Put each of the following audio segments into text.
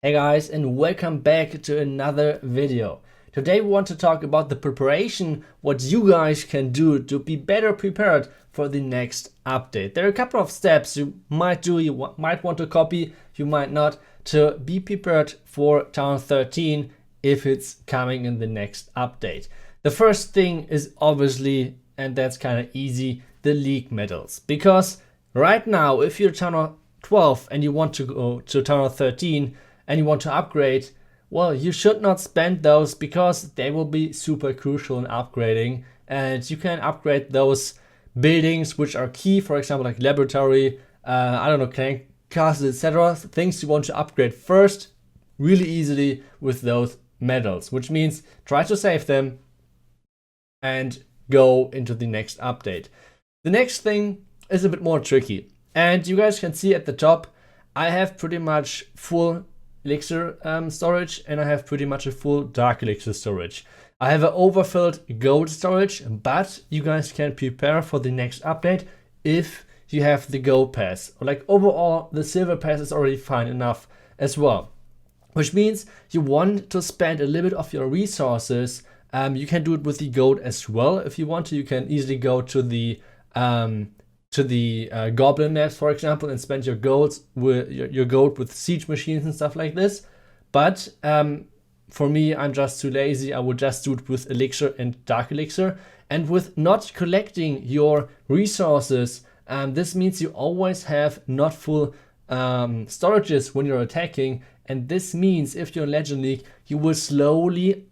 Hey guys, and welcome back to another video. Today we want to talk about the preparation, what you guys can do to be better prepared for the next update. There are a couple of steps you might do, might want to copy, you might not, to be prepared for Town 13 if it's coming in the next update. The first thing is obviously, and that's kind of easy, the league medals. Because right now, if you're Town 12 and you want to go to Town 13, and you want to upgrade, well, you should not spend those because they will be super crucial in upgrading. And you can upgrade those buildings which are key, for example, like laboratory, I don't know, castle, etc. Things you want to upgrade first, really easily with those medals, which means try to save them and go into the next update. The next thing is a bit more tricky. And you guys can see at the top, I have pretty much full elixir storage, and I have pretty much a full dark elixir storage. I have an overfilled gold storage, but you guys can prepare for the next update if you have the gold pass. Like overall, the silver pass is already fine enough as well. Which means you want to spend a little bit of your resources. You can do it with the gold as well. If you want to, you can easily go to the goblin maps, for example, and spend your gold with siege machines and stuff like this. But for me, I'm just too lazy. I would just do it with elixir and dark elixir. And with not collecting your resources, this means you always have not full storages when you're attacking. And this means if you're in Legend League, you will slowly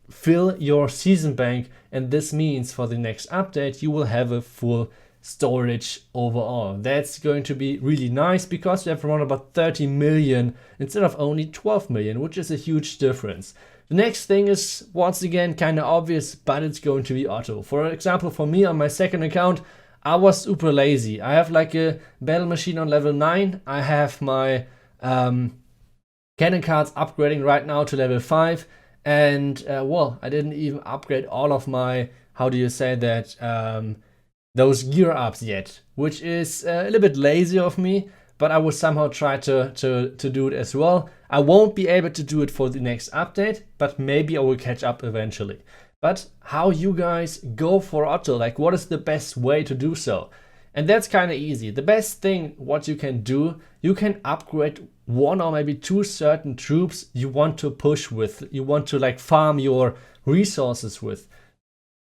fill your season bank. And this means for the next update, you will have a full storage overall. That's going to be really nice because we have around about 30 million instead of only 12 million, which is a huge difference. The next thing is once again kind of obvious, but it's going to be OTTO. For example, for me on my second account, I was super lazy. I have like a battle machine on level 9. I have my cannon cards upgrading right now to level 5. And well, I didn't even upgrade all of my, how do you say that, those gear ups yet, which is a little bit lazy of me, but I will somehow try to do it as well. I won't be able to do it for the next update, but maybe I will catch up eventually. But how you guys go for OTTO, like what is the best way to do so? And that's kind of easy. The best thing what you can do, you can upgrade one or maybe two certain troops you want to push with, you want to like farm your resources with.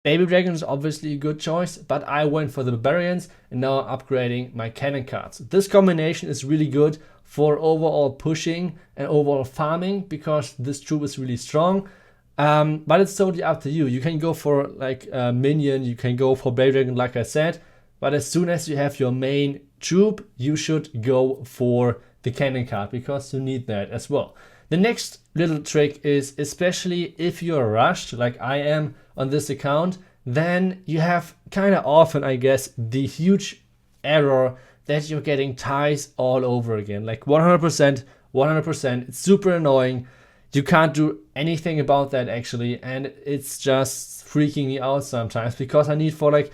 Baby Dragon is obviously a good choice, but I went for the Barbarians and now I'm upgrading my cannon cards. This combination is really good for overall pushing and overall farming because this troop is really strong. But it's totally up to you. You can go for like a minion, you can go for Baby Dragon like I said, but as soon as you have your main troop, you should go for the cannon card because you need that as well. The next little trick is, especially if you're rushed like I am on this account, then you have kind of often, I guess, the huge error that you're getting ties all over again. Like 100%, 100%. It's super annoying. You can't do anything about that actually. And it's just freaking me out sometimes because I need for like,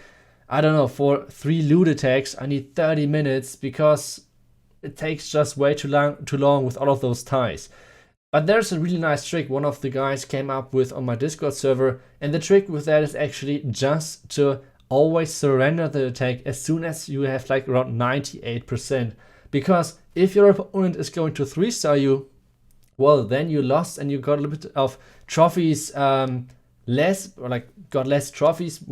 I don't know, for 3 loot attacks, I need 30 minutes because it takes just way too long with all of those ties. But there's a really nice trick one of the guys came up with on my Discord server, and the trick with that is actually just to always surrender the attack as soon as you have like around 98%. Because if your opponent is going to 3-star you, well, then you lost and you got a little bit of trophies less, or like got less trophies,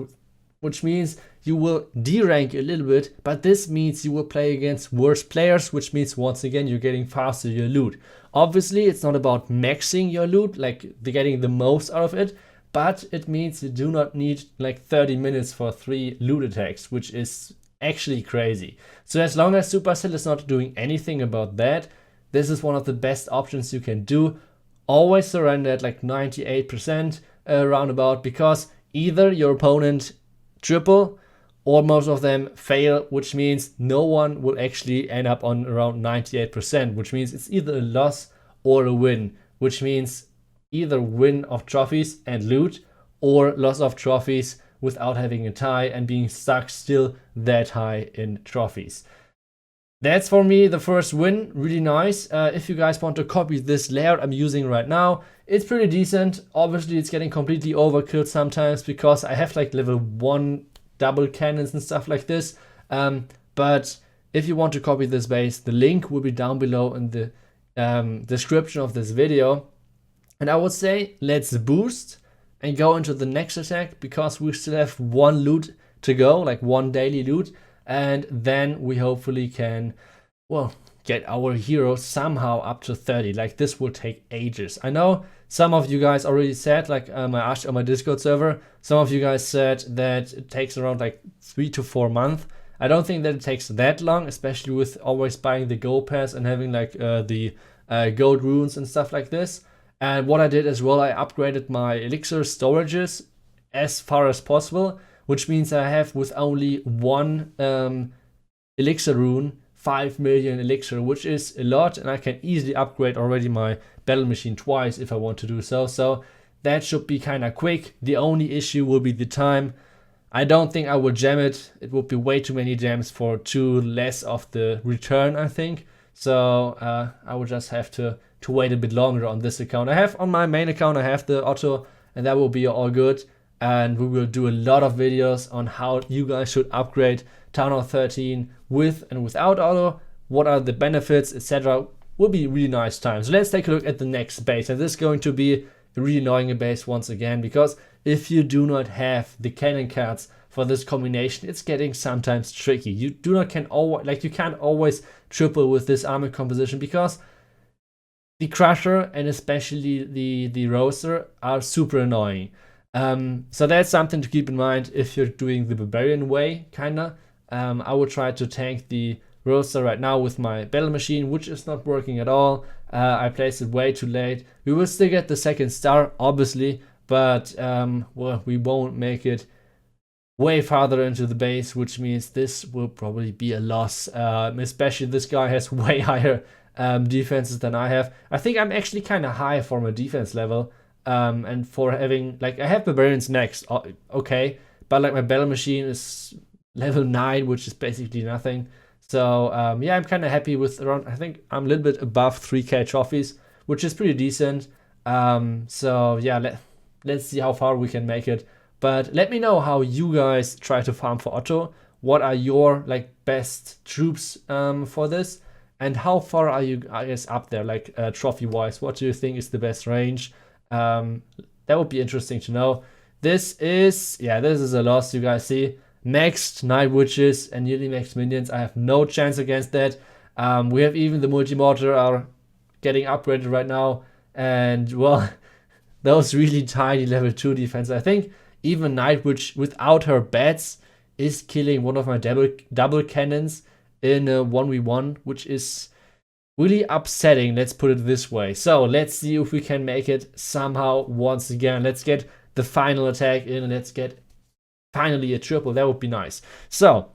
which means you will derank a little bit, but this means you will play against worse players, which means once again you're getting faster your loot. Obviously, it's not about maxing your loot, like getting the most out of it, but it means you do not need like 30 minutes for 3 loot attacks, which is actually crazy. So as long as Supercell is not doing anything about that, this is one of the best options you can do. Always surrender at like 98% roundabout, because either your opponent triple or most of them fail, which means no one will actually end up on around 98%, which means it's either a loss or a win, which means either win of trophies and loot or loss of trophies without having a tie and being stuck still that high in trophies. That's for me the first win, really nice. If you guys want to copy this layout I'm using right now, it's pretty decent. Obviously it's getting completely overkill sometimes because I have like level 1 double cannons and stuff like this. But if you want to copy this base, the link will be down below in the description of this video. And I would say let's boost and go into the next attack because we still have one loot to go, like one daily loot. And then we hopefully can, well, get our hero somehow up to 30. Like this will take ages. I know some of you guys already said, like I asked on my Discord server, some of you guys said that it takes around like 3 to 4 months. I don't think that it takes that long, especially with always buying the gold pass and having like the gold runes and stuff like this. And what I did as well, I upgraded my elixir storages as far as possible, which means I have with only one elixir rune 5 million elixir, which is a lot, and I can easily upgrade already my battle machine twice if I want to do so. So that should be kind of quick. The only issue will be the time. I don't think I will jam it. It would be way too many jams for too less of the return, I think. So I will just have to wait a bit longer on this account. I have on my main account, I have the OTTO, and that will be all good. And we will do a lot of videos on how you guys should upgrade Town Hall 13 with and without OTTO, what are the benefits, etc. Will be really nice time. So let's take a look at the next base. And this is going to be a really annoying base once again, because if you do not have the cannon cards for this combination, it's getting sometimes tricky. You can't always triple with this armor composition because the Crusher and especially the Roaster are super annoying. So that's something to keep in mind if you're doing the Barbarian way, kinda. I will try to tank the Roaster right now with my battle machine, which is not working at all. I placed it way too late. We will still get the second star, obviously, but well, we won't make it way farther into the base, which means this will probably be a loss. Especially this guy has way higher defenses than I have. I think I'm actually kind of high for my defense level. And for having, like, I have Barbarians next, okay, but like my battle machine is level 9, which is basically nothing. So yeah, I'm kind of happy with around, I think I'm a little bit above 3k trophies, which is pretty decent. So yeah, let's see how far we can make it. But let me know how you guys try to farm for OTTO. What are your like best troops for this? And how far are you guys up there, like trophy wise? What do you think is the best range? That would be interesting to know. This is a loss, you guys see. Maxed Night Witches and nearly maxed minions. I have no chance against that. We have even the multi-mortar are getting upgraded right now. And well, those really tiny level 2 defense. I think even Night Witch without her bats is killing one of my double cannons in a 1v1, which is really upsetting, let's put it this way. So let's see if we can make it somehow once again. Let's get the final attack in and let's get finally a triple. That would be nice. So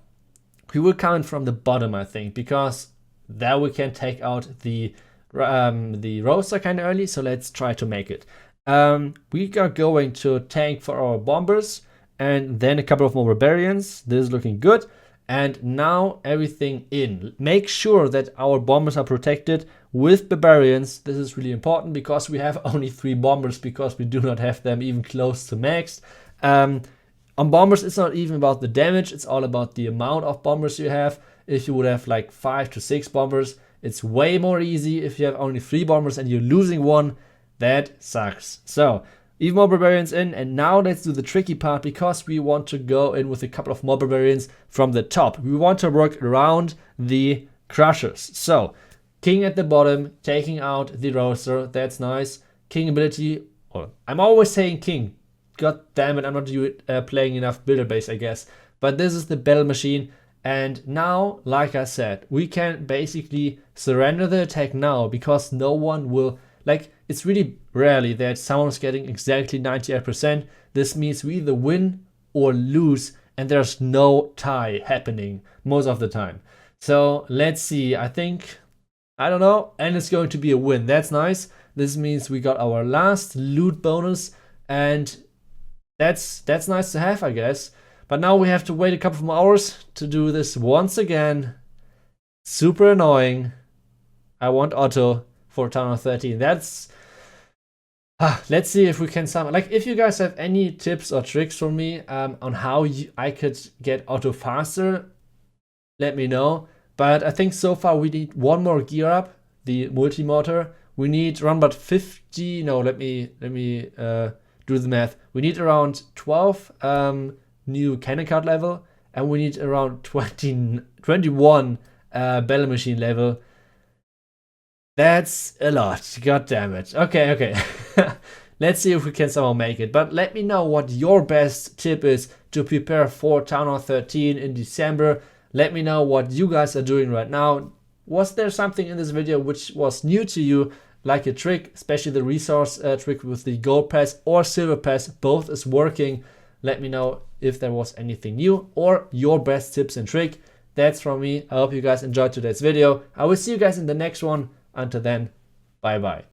we will count from the bottom, I think, because there we can take out the Roaster kind of early. So let's try to make it. We are going to tank for our bombers and then a couple of more barbarians. This is looking good. And now everything in. Make sure that our bombers are protected with barbarians. This is really important because we have only 3 bombers because we do not have them even close to max. On bombers, it's not even about the damage. It's all about the amount of bombers you have. If you would have like 5 to 6 bombers, it's way more easy. If you have only 3 bombers and you're losing one, that sucks. So even more barbarians in, and now let's do the tricky part because we want to go in with a couple of more barbarians from the top. We want to work around the Crushers. So King at the bottom, taking out the Roaster, that's nice. King ability, or I'm always saying King. God damn it, I'm not playing enough builder base, I guess. But this is the battle machine, and now, like I said, we can basically surrender the attack now because no one will, like, it's really rarely that someone's getting exactly 98%. This means we either win or lose, and there's no tie happening most of the time. So let's see. I think, I don't know, and it's going to be a win. That's nice. This means we got our last loot bonus, and that's nice to have, I guess. But now we have to wait a couple of more hours to do this once again. super annoying. I want OTTO for Town Hall 13. That's let's see if we can sum. Like, if you guys have any tips or tricks for me on how I could get OTTO faster, let me know. But I think so far we need one more gear up, the multi-motor. We need around about 50. No, let me do the math. We need around 12 new cannon card level, and we need around 21 battle machine level. That's a lot. God damn it. Okay. Let's see if we can somehow make it. But let me know what your best tip is to prepare for Town Hall 13 in December. Let me know what you guys are doing right now. Was there something in this video which was new to you, like a trick, especially the resource trick with the gold pass or silver pass? Both is working. Let me know if there was anything new or your best tips and trick. That's from me. I hope you guys enjoyed today's video. I will see you guys in the next one. Until then, bye bye.